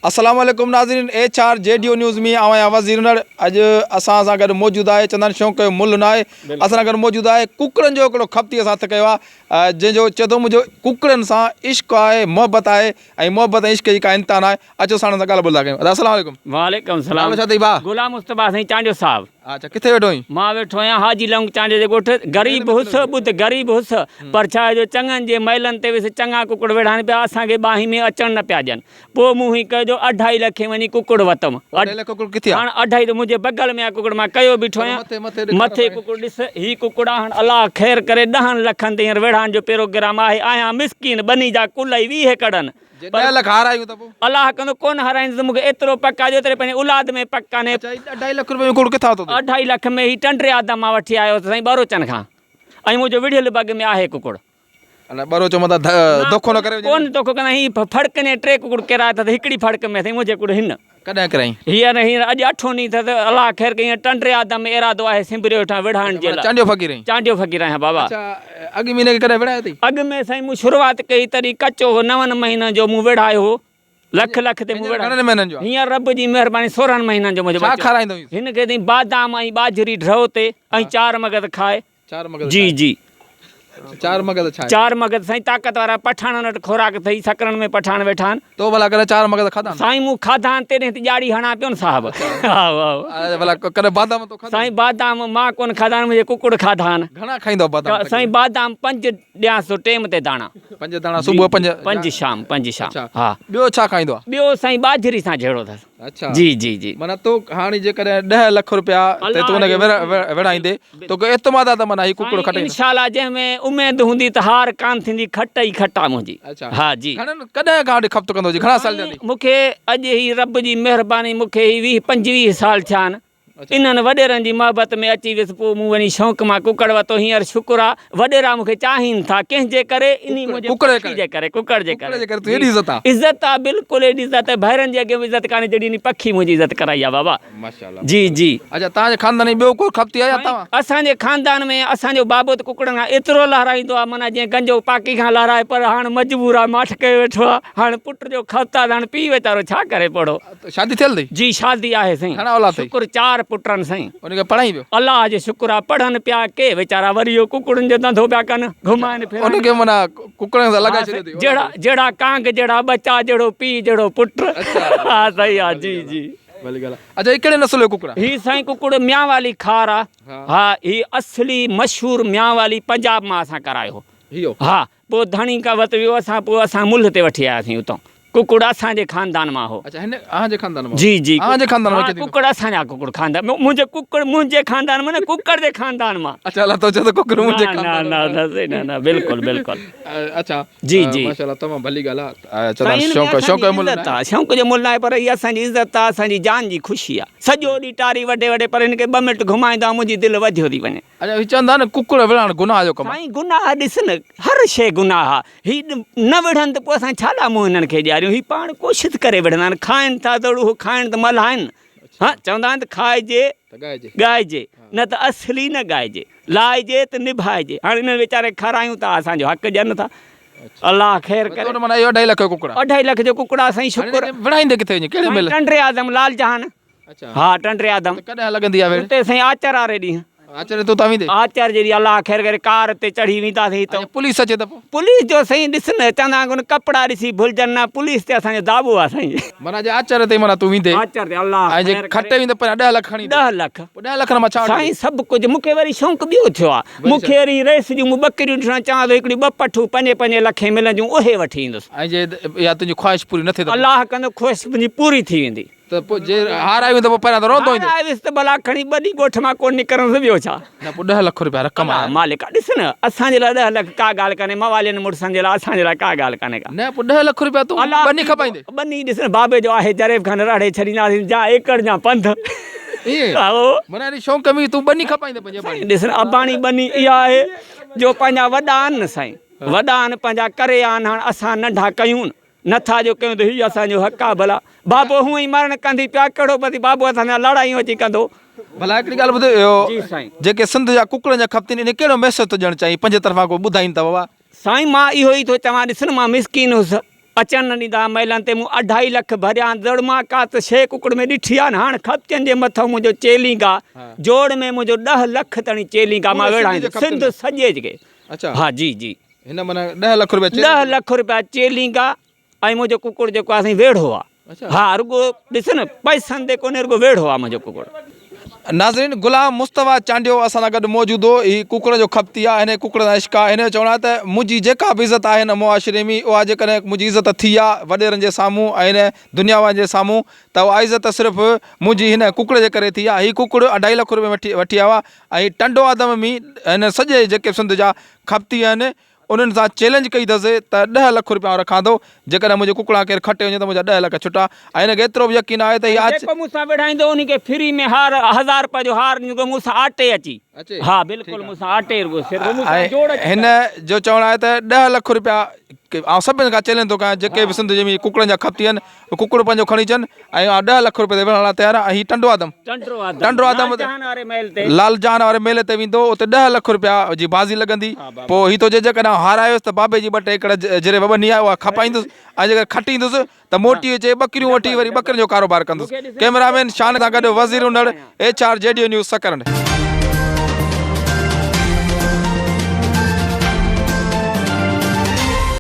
अस्सलाम वालेकुम नाज़रीन HRJDO न्यूज़ में आवां वज़ीर अॼु असां सां गॾु मौजूदु आहे चंदन शौक़ जो मुल्ह न आहे असां सां गॾु मौजूदु आहे कुकड़नि जो हिकिड़ो खफ्ती असां हथु कयो आहे जंहिंजो चए थो मुंहिंजो कुकड़नि सां इश्क़ आहे मोहबत आहे ऐं मोहबत ऐं इश्क़ जी का इंतिहान आहे अचो साण सां ॻाल्हि ॿोल था कयूं अस्सलाम वालेकुम। वालेकुम सलाम। छा अथई भाउ? गुलाम मुस्तफ़ा साईं चांडियो साहब। अच्छा किथे वेठो आहीं? मां वेठो आहियां हाजी लौंग चांडियो जे ॻोठ। ग़रीब हुस ॿुध गरीब हुस पर छा जो चङनि जे महिलनि ते विस चङा कुकड़ वेठा आहिनि पिया असांखे ॿाही में अचण न पिया ॾियनि। पोइ मूं ही कयो 2.5 लखे वञी कुकड़ वरितमि। हाणे 2.5 त मुंहिंजे बगल में आहे कुकड़ मां कयो बीठो आहियां मथे कुकड़ ॾिस ही कुकड़ हाणे अलाह ख़ैर करे 10 लखनि ते हींअर वेढ़ान जो प्रोग्राम आहे आहियां मिसकीन बनी जा कुल 20 कढनि अलाह कंदो कोन हाराईंदुसि मूंखे एतिरो पक आहे जेतिरे पंहिंजे औलाद में पक कान्हे। 2.5 लख रुपए में कुकड़ किथां वरितो? 2.5 लख में ही टंडरे आदम मां वठी आयो साईं बरोचन खां ऐं मुंहिंजो विढ़ियल बग में आहे कुकड़। बरोचो मतिलबु धोखो न करे कोन धोखो कंदा ही फड़क ने 3 कुकड़ किराया अथसि हिकिड़ी फड़क में अथई मुंहिंजे कुकड़ हिन कॾहिं कराई हींअर अॼु 8 ॾींहं अथसि अलाह ख़ैर कई टंडरे आदम में इरादो आहे सिंबरियो वेठा विढ़ाइण जे लाइ। चांडियो फ़क़ीर आहीं? चांडियो फ़क़ीर आहियां बाबा। अॻु महीने कॾहिं विढ़ायो अथई? अॻु में साईं मूं शुरूआति कई तॾहिं कचो हो 9 महीननि जो मूं विढ़ायो हो लख ते मूं विढ़ायो। हींअर रब जी महिरबानी 16 महीननि जो मुंहिंजो छा खाराईंदो हिन खे अथई बादाम ऐं बाजरी ड्रव ते ऐं 4 मगज़ खाए। 4 मगज़ जी जी 4 मगज़ छा? 4 मगज़ साईं ताक़त वारा पठान वटि खोराक अथई सकरनि में पठान वेठा आहिनि तो भला करे 4 मगज़ खाधा साईं मूं खाधा आहिनि तेॾे ते ॼाड़ी हणा पियो न साहिबु। भला कॾहिं बादाम तो खाधा? साईं बादाम मां कोन खाधा आहिनि मुंहिंजे कुकड़ खाधा आहिनि। घणा खाईंदो बादाम? साईं बादाम 5 ॾियांसि थो टेम ते दाणा 5 दाणा सुबुह 5 शाम 5 शाम। हा ॿियो छा खाईंदो आहे? ॿियो साईं बाजरी सां जहिड़ो अथसि। अच्छा जी जी जी माना तो हाणे जेकॾहिं 10 लख रुपया ते तूं हुनखे विढ़ाईंदे तोखे एतमाद आहे त माना हीउ कुकड़ खटे इंशाल्लाह जंहिंमें उमेद हूंदी त हार कान थींदी खट ई खटा मुंहिंजी। हा जी कॾहिं खां वठी खपत कंदो जी घणा साल जा? मूंखे अॼु ही रब जी महिरबानी मूंखे 20-25 साल थिया आहिनि इन्हनि वॾेरनि जी मोहबत में अची वियुसि पोइ मूं वञी शौक़ु मां कुकड़ वरितो हींअर शुक्र आहे वॾेरा मूंखे चाहिनि था कंहिंजे करे इन कुकड़ जे करे इज़त आहे बिल्कुलु एॾी इज़त भाइरनि जे अॻे इज़त कान्हे जॾहिं पखी मुंहिंजी इज़त कराई आहे बाबा माशाअल्लाह। जी जी अच्छा तव्हांजे खानदान में ॿियो को खपती आहे तव्हां? असांजे खानदान में असांजो बाबो त कुकड़नि खां एतिरो लहराईंदो आहे माना जीअं गंजो पाकी खां लहराए पर हाणे मजबूर आहे माठ कयो वेठो आहे हाणे पुट जो खपत आहे हाणे पीउ वीचारो छा करे पढ़ो। शादी थियल अथई? जी शादी आहे साईं। घणा औलाद अथई? शुक्र 4 पुटनि साईं। उनखे पढ़ाई पियो? अलाह जो शुक्र आहे पढ़नि पिया के वीचारा वरी इहो कुकड़नि जो धंधो पिया कनि घुमाइनि फिराइनि उनखे माना कुकड़नि सां लॻाए छॾियो जहिड़ा कांग जहिड़ा बच्चा जहिड़ो पीउ जहिड़ो पुट। हा सही आहे जी जी। अच्छा ही कहिड़े नस्ल जो कुकड़ आहे? ही साईं कुकड़ म्यां वाली खार आहे। हा ही असली मशहूर म्यां वाली पंजाब मां असां करायो हो। हा पोइ धणी का वत वियो असां मुल्ह ते वठी आयासीं उतां कुकड़ असांजे खानदान मां हो। अच्छा हिन अहांजे खानदान मां? जी जी अहांजे खानदान में कुकड़ असांजा कुकड़ खानदान मुंहिंजे कुकड़ मुंहिंजे खानदान में न कुकड़ जे खानदान मां। अच्छा अल्लाह तो चए कुकड़ मुंहिंजे खानदान न न बिल्कुलु बिल्कुलु। अच्छा जी जी माशाअल्लाह तमामु भली ॻाल्हि आहे। चलो शौक़ जो मुल्ह आहे पर इहा असांजी इज़त आहे असांजी जान जी ख़ुशी आहे सॼो ॾींहुं टारी वॾे पर हिनखे 2 मिंट घुमाईंदो आहे मुंहिंजी दिलि वधियो थी वञे। अच्छा ही चवंदा न कुकड़ विढ़ण गुनाह जो कमु? साईं गुनाह ॾिस न हर शइ गुनाह आहे ही न विढ़नि त पोइ असां छा लाइ मुंहुं हिननि खे ॾियारियूं ही पाण कोशिशि करे विढ़ंदा आहिनि खाइनि था त उहो खाइण त मल आहिनि। हा चवंदा आहिनि त खाइजे ॻाइजे न त असली न ॻाइजे लाइजे त निभाइजे। हाणे हिननि वीचारे खारायूं था असांजो हक़ ॾियनि था अलाह ख़ैर करे। माना इहो 2.5 लख जो कुकड़? 2.5 लख जो कुकड़ आहे साईं। शुक्र विढ़ाईंदे किथे वञे कहिड़े महिल? टंडरे आदम लाल जहान। हा टंडरे आदम। कॾहिं लॻंदी आहे उते साईं आचर वारे ॾींहुं आचर तो तव्हां वेंदे? आचर जहिड़ी अलाह ख़ैर करे कार ते चढ़ी वेंदासीं त पुलिस अचे त पोइ? पुलिस जो साईं ॾिस न चवंदा आहिनि कपिड़ा ॾिसी भुलिजनि न पुलिस ते असांजो दाबो आहे साईं। माना जे आचर ते माना तूं वेंदे? आचर ते अलाह जे खटे वेंदे पर 2 लख खणी 10 लख 2 लख मां छा साईं सभु कुझु मूंखे वरी शौक़ु ॿियो थियो आहे मूंखे वरी रेस जूं मूं ॿकरियूं ॾिसणु चाहियां थो हिकिड़ी 2 पठूं 5-5 लखे मिलंदियूं उहे वठी ईंदुसि। ऐं जे या तुंहिंजी ख़्वाहिश पूरी न थिए त अलाह कंदो ख़्वाहिश मुंहिंजी पूरी थी वेंदी त पोइ जे हारायूं त पोइ पहिरियां त रोंदो ईंदो? हारायुसि त भला खणी 2 ॾींहं ॻोठ मां कोन निकिरंदुसि ॿियो छा। न पोइ 10 लख रुपया रक़म आहे मालिक ॾिस न असांजे लाइ 10 लख का ॻाल्हि कान्हे मवालियुनि मुड़ुसनि जे लाइ असांजे लाइ का ॻाल्हि कान्हे का। न पोइ 10 लख रुपया तूं बनी खपाईंदे? बनी ॾिस न बाबे जो आहे जरेब खान राड़े छॾींदासीं जा एकड़ जा पंध। माना शौक़ में तूं बनी खपाईंदे पंहिंजे? ॾिस न अबाणी बनी इहा आहे जो पंहिंजा वॾा आहिनि न साईं वॾा आहिनि पंहिंजा करे आहिनि हाणे असां नंढा कयूं नथा जो कयूं त हीउ असांजो हक़ आहे भला बाबो हूअं ई मरण कंदी पिया कहिड़ो पति बाबो असांजा लड़ायूं अची कंदो। भला हिकिड़ी ॻाल्हि ॿुधायो जेके सिंध जा कुकड़नि जा खपती इन कहिड़ो मैसेज थो ॾियणु चाहीं पंहिंजे तरफ़ां को ॿुधाईनि था बाबा? साईं मां इहो ई थो चवां ॾिस न मां मिसकीन हुउसि अचनि न ॾींदा महिलनि ते मूं 2.5 लख भरिया दड़मा का त 6 कुकड़ में ॾिठी आहे न हाणे खपचनि जे मथां मुंहिंजो चेलिंग आहे जोड़ में मुंहिंजो 10 लख ताईं चेलिंग आहे मां वेड़ाईंदो सिंध सॼे के अच्छा हा जी जी हिन माना 10 लख रुपया 10 लख रुपया चेलिंग आहे ऐं मुंहिंजो कुकुड़ जेको आहे साईं वेढ़ो आहे हा रुगो ॾिस न पैसनि ते कोन्हे रुगो वेढ़ो आहे मुंहिंजो कुकुड़ नाज़रीन गुलाम मुस्तफ़ा चांडियो असां सां गॾु मौजूदु हो ही कुकड़ जो खपती आहे हिन कुकड़ जा इश्क आहे हिन जो चवणु आहे त मुंहिंजी जेका बि इज़त आहे हिन मुआशिरे में उहा जेकॾहिं मुंहिंजी इज़त थी आहे वॾेरनि जे साम्हूं ऐं हिन दुनिया वारनि जे साम्हूं त उहा इज़त सिर्फ़ु मुंहिंजी हिन कुकड़ जे करे थी आहे हीउ कुकुड़ 2.5 लख रुपए वठी आयो आहे ऐं टंडो आदम में हिन सॼे जेके सिंध जा खपती आहिनि उन्हनि सां चैलेंज कई अथसि त 10 लख रुपया रखां थो जेकॾहिं मुंहिंजे कुकड़ा केरु खटे वञे त मुंहिंजा 10 लख छुटा ऐं हिनखे एतिरो बि यकीन आहे त हीउ मूंसां विढ़ाईंदो उनखे फ्री में हार 1000 रुपए जो हार मूंसां आटे अची हा बिल्कुलु मूंसां आटे हिन जो चवणु आहे त 10 लख रुपया ऐं सभिनि खां चैलेंज थो कयां जेके बि सिंध जे में कुकड़नि जा खपती आहिनि कुकुड़ पंहिंजो खणी अचनि ऐं 10 लख रुपए ते विढ़ण लाइ तयारु आहे ऐं हीउ टंडो आदम लाल जहान वारे मेले ते वेंदो उते 10 लख रुपया जी बाज़ी लॻंदी पोइ हीउ थो चए जेकॾहिं हारायोसि त बाबे जी 2 टे एकड़ जरे वॿनी आहे उहा खपाईंदुसि ऐं जेकर खटींदुसि त मोटी अचे ॿकरियूं वठी वरी ॿकरियुनि जो कारोबार कंदुसि कैमरामैन शान सां गॾु वज़ीर उनड़ HRJDO न्यूज़ सकरंड।